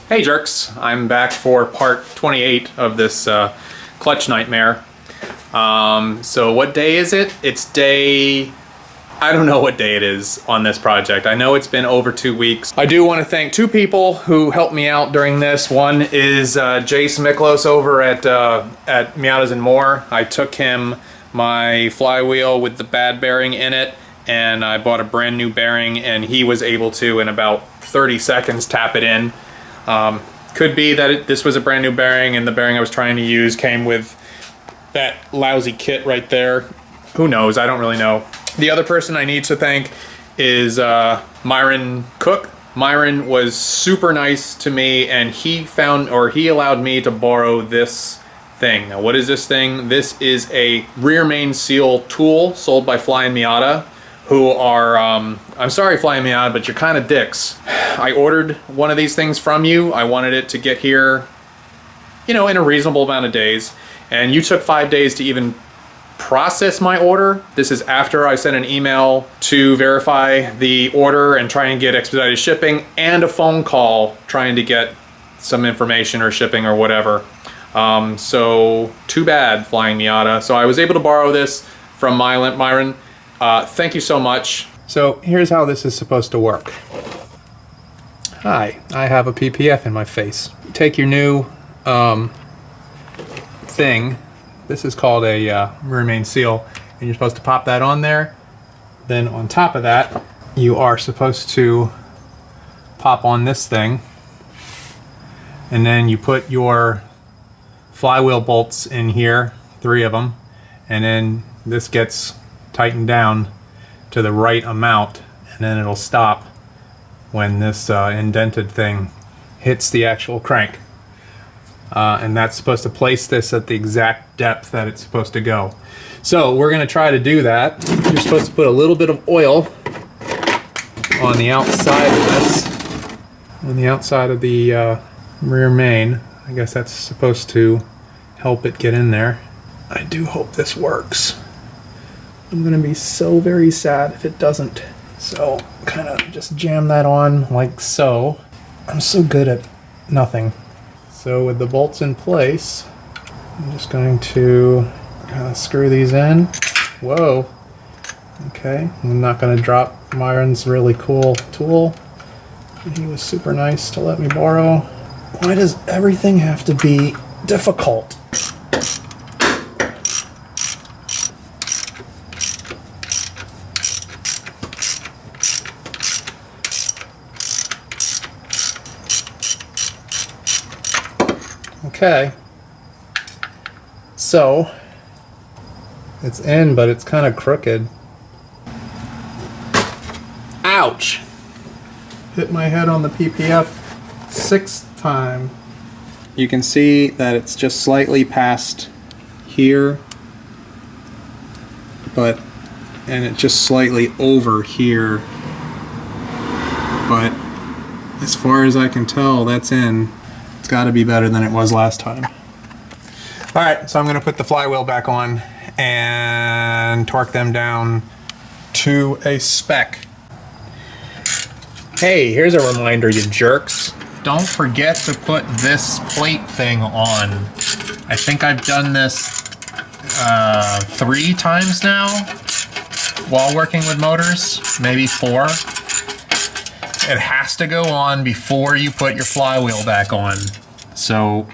Hey jerks, I'm back for part 28 of this clutch nightmare. So what day is it? It's day... I don't know what day it is on this project. I know it's been over 2 weeks. I do want to thank two people who helped me out during this. One is Jace Miklos over at Miatas and More. I took him my flywheel with the bad bearing in it, and I bought a brand new bearing, and he was able to, in about 30 seconds, tap it in. Could be that this was a brand new bearing and the bearing I was trying to use came with that lousy kit right there. Who knows? I don't really know. The other person I need to thank is Myron Cook. Myron was super nice to me, and he allowed me to borrow this thing. Now, what is this thing? This is a rear main seal tool sold by Fly and Miata, who are, I'm sorry Fly and Miata, but you're kind of dicks. I ordered one of these things from you. I wanted it to get here, you know, in a reasonable amount of days, and you took 5 days to even process my order. This is after I sent an email to verify the order and try and get expedited shipping, and a phone call trying to get some information or shipping or whatever. So too bad, Flying Miata. So I was able to borrow this from Myron. Thank you so much. So here's how this is supposed to work. Hi, I have a PPF in my face. Take your new thing. This is called a rear main seal, and you're supposed to pop that on there. Then on top of that, you are supposed to pop on this thing, and then you put your flywheel bolts in here, 3 of them, and then this gets tightened down to the right amount, and then it'll stop when this indented thing hits the actual crank. And that's supposed to place this at the exact depth that it's supposed to go. So we're going to try to do that. You're supposed to put a little bit of oil on the outside of this, on the outside of the rear main. I guess that's supposed to help it get in there. I do hope this works. I'm going to be so very sad if it doesn't. So kind of just jam that on like so. I'm so good at nothing. So with the bolts in place, I'm just going to kind of screw these in. Whoa. Okay, I'm not going to drop Myron's really cool tool. He was super nice to let me borrow. Why does everything have to be difficult? Okay, so it's in, but it's kind of crooked. Ouch! Hit my head on the PPF 6th time. You can see that it's just slightly past here, and it's just slightly over here. But as far as I can tell, that's in. It's got to be better than it was last time. All right, so I'm going to put the flywheel back on and torque them down to a spec. Hey, here's a reminder, you jerks. Don't forget to put this plate thing on. I think I've done this 3 times now while working with motors, maybe 4. It has to go on before you put your flywheel back on. So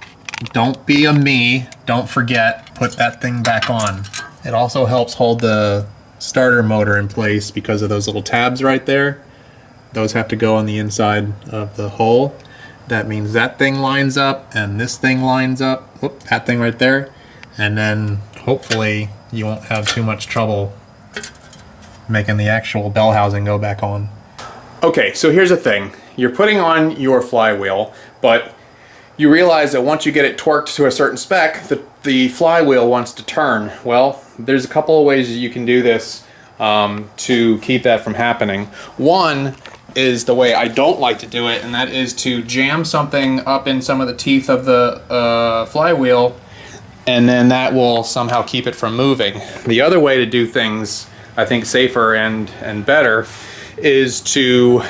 don't be a me, don't forget, put that thing back on. It also helps hold the starter motor in place because of those little tabs right there. Those have to go on the inside of the hull. That means that thing lines up and this thing lines up. Whoop, that thing right there. And then hopefully you won't have too much trouble making the actual bell housing go back on. Okay, so here's the thing. You're putting on your flywheel, but you realize that once you get it torqued to a certain spec, the flywheel wants to turn. Well, there's a couple of ways you can do this to keep that from happening. One is the way I don't like to do it, and that is to jam something up in some of the teeth of the flywheel, and then that will somehow keep it from moving. The other way to do things I think safer and better, is to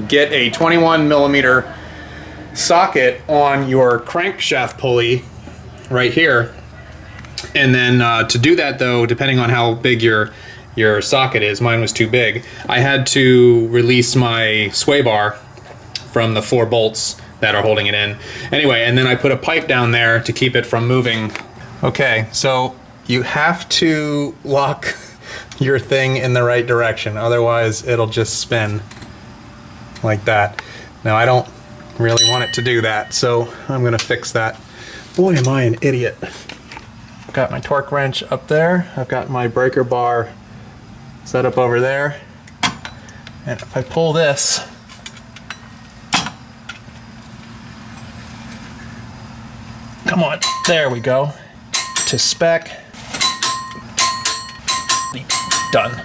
get a 21 millimeter socket on your crankshaft pulley right here. And then to do that though, depending on how big your socket is, mine was too big, I had to release my sway bar from the 4 bolts that are holding it in. Anyway, and then I put a pipe down there to keep it from moving. Okay, so you have to lock your thing in the right direction, otherwise it'll just spin like that. Now I don't really want it to do that, so I'm gonna fix that. Boy, am I an idiot. I've got my torque wrench up there, I've got my breaker bar set up over there, and if I pull this, come on, there we go, to spec. Done.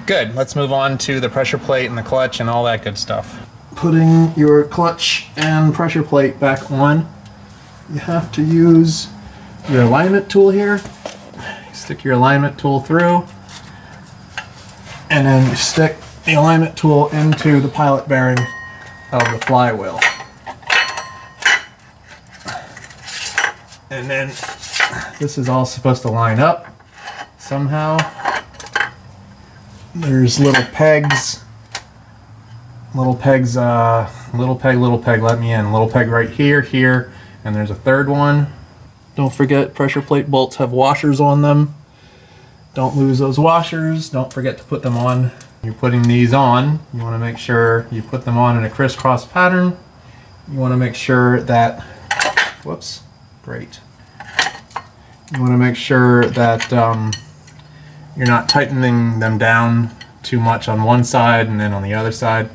Good, let's move on to the pressure plate and the clutch and all that good stuff. Putting your clutch and pressure plate back on, you have to use your alignment tool here. Stick your alignment tool through, and then you stick the alignment tool into the pilot bearing of the flywheel. And then this is all supposed to line up somehow. There's little pegs, little peg, let me in. Little peg right here, here, and there's a third one. Don't forget, pressure plate bolts have washers on them. Don't lose those washers. Don't forget to put them on. You're putting these on, you want to make sure you put them on in a crisscross pattern. You want to make sure that, whoops, great. You want to make sure that you're not tightening them down too much on one side and then on the other side.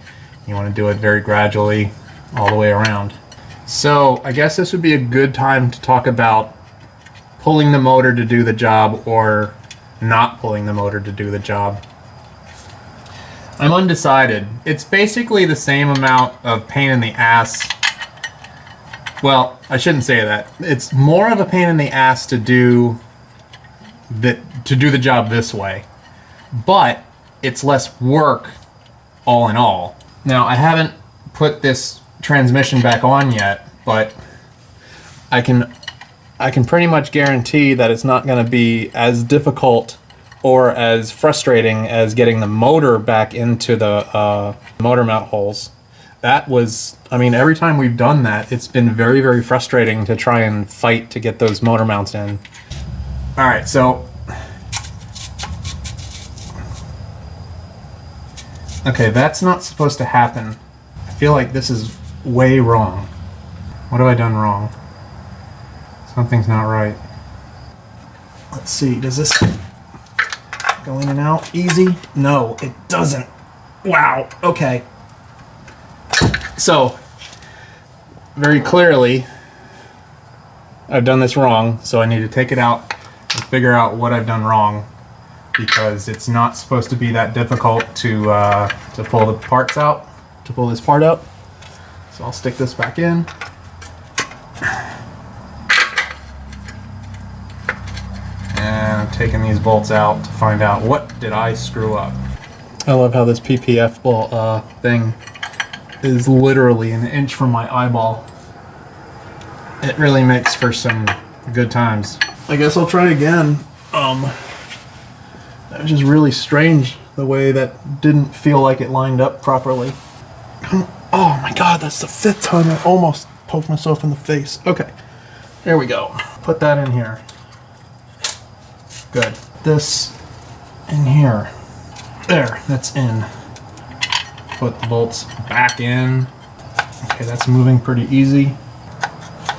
You want to do it very gradually all the way around. So I guess this would be a good time to talk about pulling the motor to do the job or not pulling the motor to do the job. I'm undecided. It's basically the same amount of pain in the ass. Well, I shouldn't say that. It's more of a pain in the ass to do the job this way, but it's less work all in all. Now, I haven't put this transmission back on yet, but I can pretty much guarantee that it's not going to be as difficult or as frustrating as getting the motor back into the motor mount holes. That was, I mean, every time we've done that, it's been very, very frustrating to try and fight to get those motor mounts in. All right, so okay, that's not supposed to happen. I feel like this is way wrong. What have I done wrong? Something's not right. Let's see, does this go in and out easy? No, it doesn't. Wow, okay. So, very clearly, I've done this wrong, so I need to take it out and figure out what I've done wrong, because it's not supposed to be that difficult to pull the parts out, to pull this part out. So I'll stick this back in. And I'm taking these bolts out to find out what did I screw up. I love how this PPF thing is literally an inch from my eyeball. It really makes for some good times. I guess I'll try again. That was just really strange, the way that didn't feel like it lined up properly. Oh my god, that's the 5th time I almost poked myself in the face. Okay, there we go. Put that in here. Good. This in here. There, that's in. Put the bolts back in. Okay, that's moving pretty easy.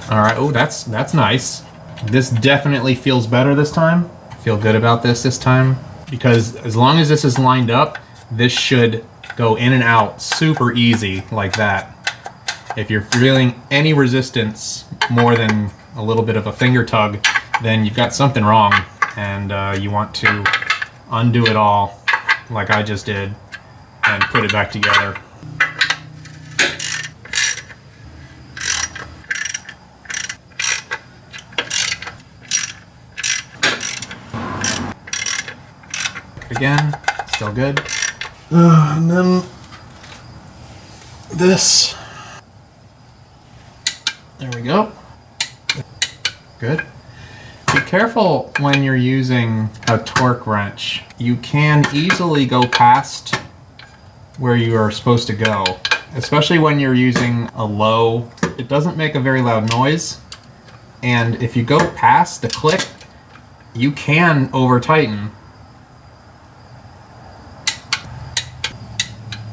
Alright, oh, that's nice. This definitely feels better this time. I feel good about this time, because as long as this is lined up, this should go in and out super easy like that. If you're feeling any resistance more than a little bit of a finger tug, then you've got something wrong, and you want to undo it all like I just did and put it back together. again, still good. And then this. There we go. Good. Be careful when you're using a torque wrench. You can easily go past where you are supposed to go, especially when you're using a low. It doesn't make a very loud noise, and if you go past the click, you can over tighten.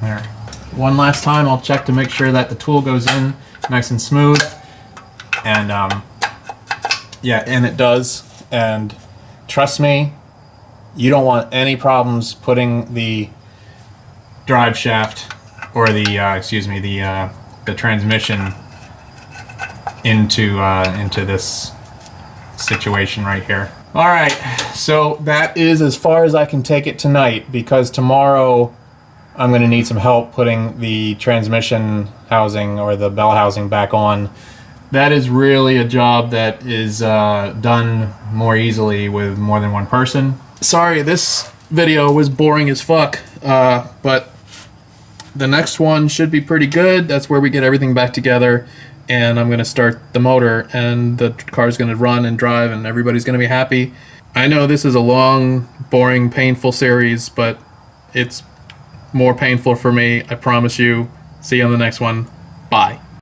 There. One last time I'll check to make sure that the tool goes in nice and smooth, and yeah, and it does. And trust me, you don't want any problems putting the drive shaft or the the transmission into this situation right here. All right, so that is as far as I can take it tonight, because tomorrow I'm going to need some help putting the transmission housing or the bell housing back on. That is really a job that is done more easily with more than one person. Sorry, this video was boring as fuck, but the next one should be pretty good. That's where we get everything back together, and I'm going to start the motor, and the car's going to run and drive, and everybody's going to be happy. I know this is a long, boring, painful series, but it's more painful for me, I promise you. See you on the next one.